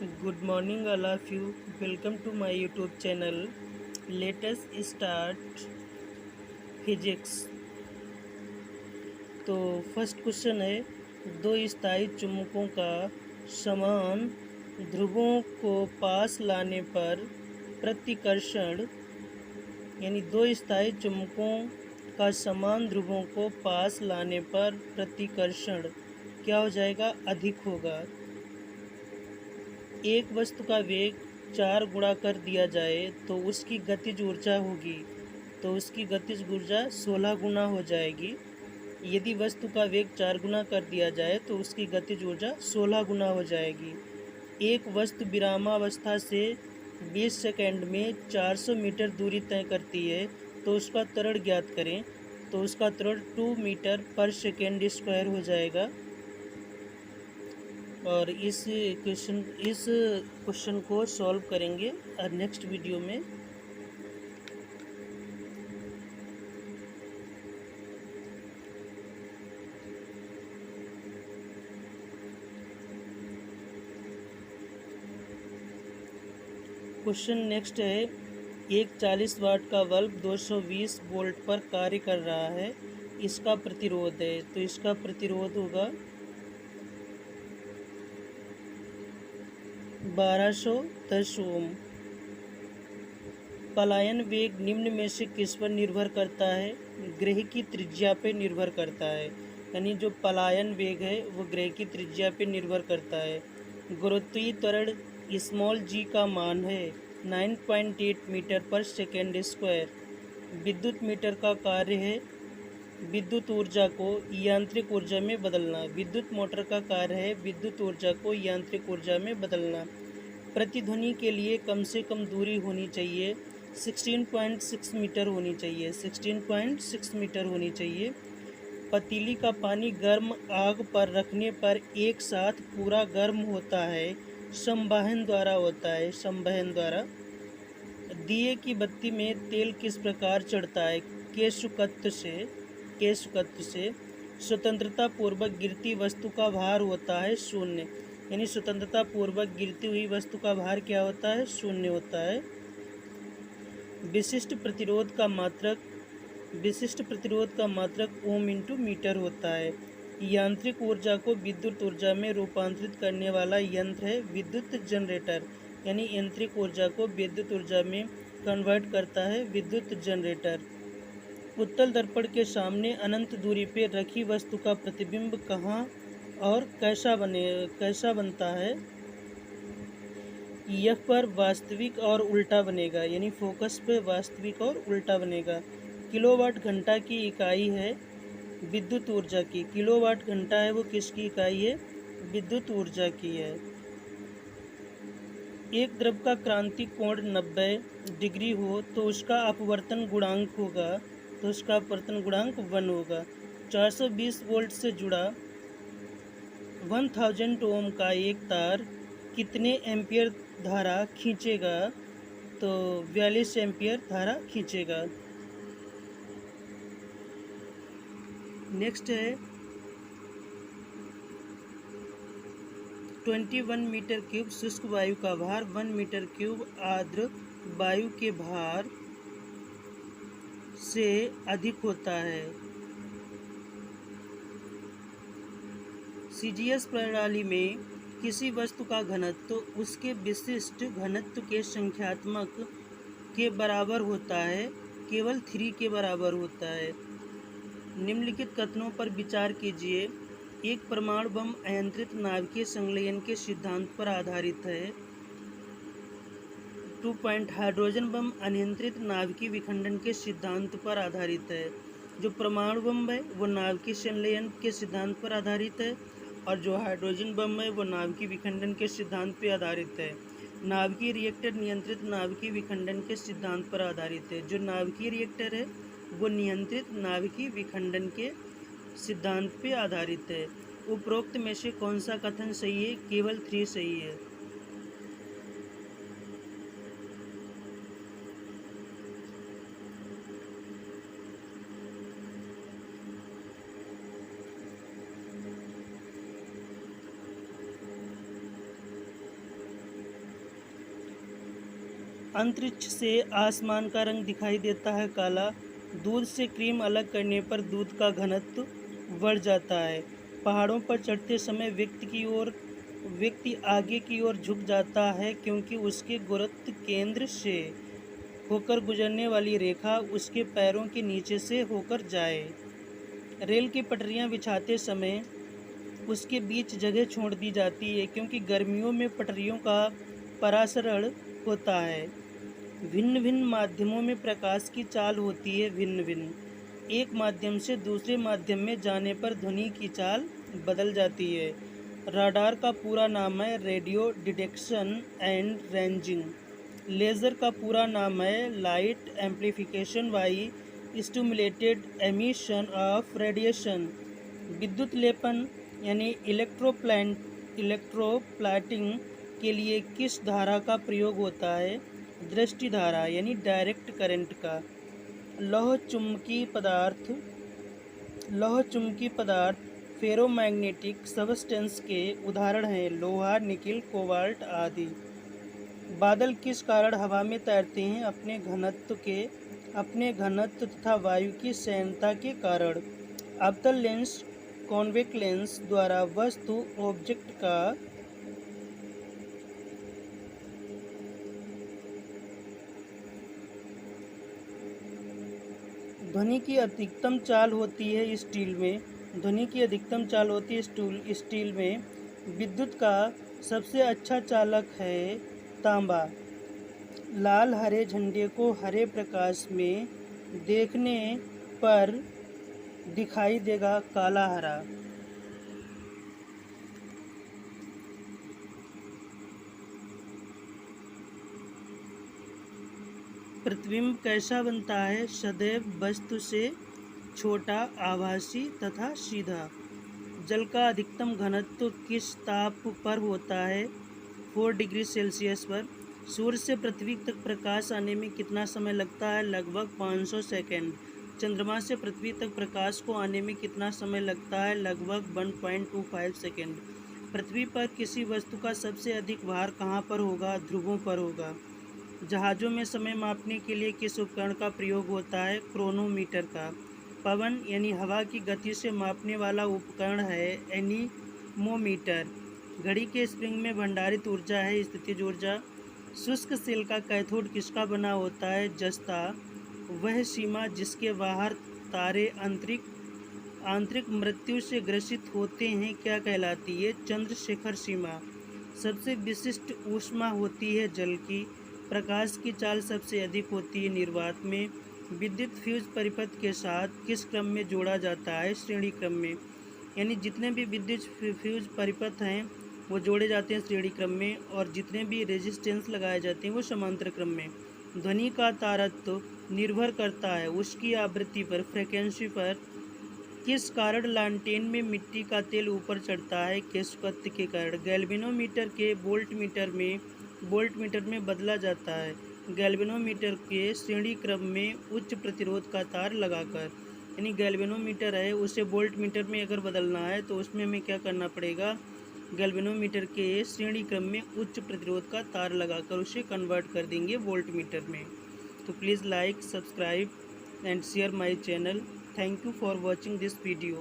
Good morning, all of you. Welcome to my YouTube channel. Let us start physics. तो first question है, दो स्थायी चुम्बकों का समान ध्रुवों को पास लाने पर प्रतिकर्षण यानी दो स्थायी चुम्बकों का समान ध्रुवों को पास लाने पर प्रतिकर्षण क्या हो जाएगा? अधिक होगा। एक वस्तु का वेग 4 गुणा कर दिया जाए तो उसकी गतिज ऊर्जा होगी, तो उसकी गतिज ऊर्जा 16 गुना हो जाएगी। यदि वस्तु का वेग 4 गुना कर दिया जाए तो उसकी गतिज ऊर्जा 16 गुना हो जाएगी। एक वस्तु विरामावस्था से 20 सेकंड में 400 मीटर दूरी तय करती है, तो उसका त्वरण ज्ञात करें। तो उसका त्वरण 2 मीटर पर सेकेंड स्क्वायर हो जाएगा। और इस क्वेश्चन को सॉल्व करेंगे नेक्स्ट वीडियो में। क्वेश्चन नेक्स्ट है, एक 40 वाट का बल्ब 220 वोल्ट पर कार्य कर रहा है, इसका प्रतिरोध है, तो इसका प्रतिरोध होगा 1210 ओम। पलायन वेग निम्न में से किस पर निर्भर करता है? ग्रह की त्रिज्या पर निर्भर करता है। यानी जो पलायन वेग है वो ग्रह की त्रिज्या पर निर्भर करता है। गुरुत्वीय त्वरण स्मॉल जी का मान है 9.8 मीटर पर सेकेंड स्क्वायर। विद्युत मीटर का कार्य है विद्युत ऊर्जा को यांत्रिक ऊर्जा में बदलना। विद्युत मोटर का कार्य है विद्युत ऊर्जा को यांत्रिक ऊर्जा में बदलना। प्रतिध्वनि के लिए कम से कम दूरी होनी चाहिए 16.6 मीटर होनी चाहिए, 16.6 मीटर होनी चाहिए। पतीली का पानी गर्म आग पर रखने पर एक साथ पूरा गर्म होता है, संवहन द्वारा होता है, संवहन द्वारा। दिए की बत्ती में तेल किस प्रकार चढ़ता है? केशुकत्व से। स्वतंत्रता पूर्वक गिरती वस्तु का भार होता है शून्य। यानी स्वतंत्रता पूर्वक गिरती हुई वस्तु का भार क्या होता है? शून्य होता है। विशिष्ट प्रतिरोध का मात्रक ओम इंटू मीटर होता है। यांत्रिक ऊर्जा को विद्युत ऊर्जा में रूपांतरित करने वाला यंत्र है विद्युत जनरेटर। यानी यांत्रिक ऊर्जा को विद्युत ऊर्जा में कन्वर्ट करता है विद्युत जनरेटर। उत्तल दर्पण के सामने अनंत दूरी पर रखी वस्तु का प्रतिबिंब कहाँ और कैसा बनता है? एफ पर वास्तविक और उल्टा बनेगा, यानी फोकस पे वास्तविक और उल्टा बनेगा। किलोवाट घंटा की इकाई है विद्युत ऊर्जा की। किलोवाट घंटा है वो किसकी इकाई है? विद्युत ऊर्जा की है। एक द्रव का क्रांतिक कोण 90 डिग्री हो तो उसका अपवर्तन गुणांक होगा, तो उसका अपवर्तन गुणांक 1 होगा। 420 वोल्ट से जुड़ा 1000 ओम का एक तार कितने एम्पियर धारा खींचेगा? तो 42 एम्पियर धारा खींचेगा। नेक्स्ट है 21 मीटर क्यूब शुष्क वायु का भार 1 मीटर क्यूब आर्द्र वायु के भार से अधिक होता है। सीजीएस प्रणाली में किसी वस्तु का घनत्व उसके विशिष्ट घनत्व के संख्यात्मक के बराबर होता है, केवल 3 के बराबर होता है। निम्नलिखित कथनों पर विचार कीजिए। एक परमाणु बम अनियंत्रित नाभिकीय संलयन के सिद्धांत पर आधारित है। 2 पॉइंट हाइड्रोजन बम अनियंत्रित नाभिकीय विखंडन के सिद्धांत पर आधारित है। जो परमाणु बम है वो नाभिकीय संलयन के सिद्धांत पर आधारित है, और जो हाइड्रोजन बम है वो नाभिकीय विखंडन के सिद्धांत पर आधारित है। नाभिकीय रिएक्टर नियंत्रित नाभिकीय विखंडन के सिद्धांत पर आधारित है। जो नाभिकीय रिएक्टर है वो नियंत्रित नाभिकीय विखंडन के सिद्धांत पर आधारित है। उपरोक्त में से कौन सा कथन सही है? केवल 3 सही है। अंतरिक्ष से आसमान का रंग दिखाई देता है काला। दूध से क्रीम अलग करने पर दूध का घनत्व बढ़ जाता है। पहाड़ों पर चढ़ते समय व्यक्ति आगे की ओर झुक जाता है क्योंकि उसके गुरुत्व केंद्र से होकर गुजरने वाली रेखा उसके पैरों के नीचे से होकर जाए। रेल की पटरियां बिछाते समय उसके बीच जगह छोड़ दी जाती है क्योंकि गर्मियों में पटरियों का परासरण होता है। भिन्न भिन्न माध्यमों में प्रकाश की चाल होती है भिन्न भिन्न। एक माध्यम से दूसरे माध्यम में जाने पर ध्वनि की चाल बदल जाती है। राडार का पूरा नाम है radio detection and ranging. Laser का पूरा नाम है light amplification by stimulated emission of radiation. विद्युत लेपन यानी इलेक्ट्रोप्लाटिंग के लिए किस धारा का प्रयोग होता है? दृष्टि धारा यानी डायरेक्ट करंट का। लौह चुंबकीय पदार्थ फेरोमैग्नेटिक सबस्टेंस के उदाहरण हैं लोहा, निकिल, कोबाल्ट आदि। बादल किस कारण हवा में तैरते हैं? अपने घनत्व तथा वायु की श्यानता के कारण। अवतल लेंस कॉन्वेक्स लेंस द्वारा वस्तु ऑब्जेक्ट का ध्वनि की अधिकतम चाल होती है स्टील में। विद्युत का सबसे अच्छा चालक है तांबा। लाल हरे झंडे को हरे प्रकाश में देखने पर दिखाई देगा काला हरा। प्रतिबिंब कैसा बनता है? सदैव वस्तु से छोटा, आभासी तथा सीधा। जल का अधिकतम घनत्व किस ताप पर होता है? 4 डिग्री सेल्सियस पर। सूर्य से पृथ्वी तक प्रकाश आने में कितना समय लगता है? लगभग 500 सेकेंड। चंद्रमा से पृथ्वी तक प्रकाश को आने में कितना समय लगता है? लगभग 1.25 सेकेंड। पृथ्वी पर किसी वस्तु का सबसे अधिक भार कहाँ पर होगा? ध्रुवों पर होगा। जहाज़ों में समय मापने के लिए किस उपकरण का प्रयोग होता है? क्रोनोमीटर का। पवन यानी हवा की गति से मापने वाला उपकरण है एनीमोमीटर। घड़ी के स्प्रिंग में भंडारित ऊर्जा है स्थितिज ऊर्जा। शुष्क सेल का कैथोड किसका बना होता है? जस्ता। वह सीमा जिसके बाहर तारे आंतरिक मृत्यु से ग्रसित होते हैं क्या कहलाती है? चंद्रशेखर सीमा। सबसे विशिष्ट ऊष्मा होती है जल की। प्रकाश की चाल सबसे अधिक होती है निर्वात में। विद्युत फ्यूज परिपथ के साथ किस क्रम में जोड़ा जाता है? श्रेणी क्रम में। यानी जितने भी विद्युत फ्यूज परिपथ हैं वो जोड़े जाते हैं श्रेणी क्रम में, और जितने भी रेजिस्टेंस लगाए जाते हैं वो समांतर क्रम में। ध्वनि का तारतम्य निर्भर करता है उसकी आवृत्ति पर, फ्रीक्वेंसी पर। किस कारण लालटेन में मिट्टी का तेल ऊपर चढ़ता है? केशकत्व के कारण। गैल्वेनोमीटर के वोल्टमीटर में बदला जाता है। गैल्वेनोमीटर के श्रेणी क्रम में उच्च प्रतिरोध का तार लगाकर। यानी गैल्वेनोमीटर है उसे वोल्टमीटर में अगर बदलना है तो उसमें हमें क्या करना पड़ेगा? गैल्वेनोमीटर के श्रेणी क्रम में उच्च प्रतिरोध का तार लगाकर उसे कन्वर्ट कर देंगे वोल्टमीटर में। तो please like, subscribe and share my channel. Thank you for watching this video.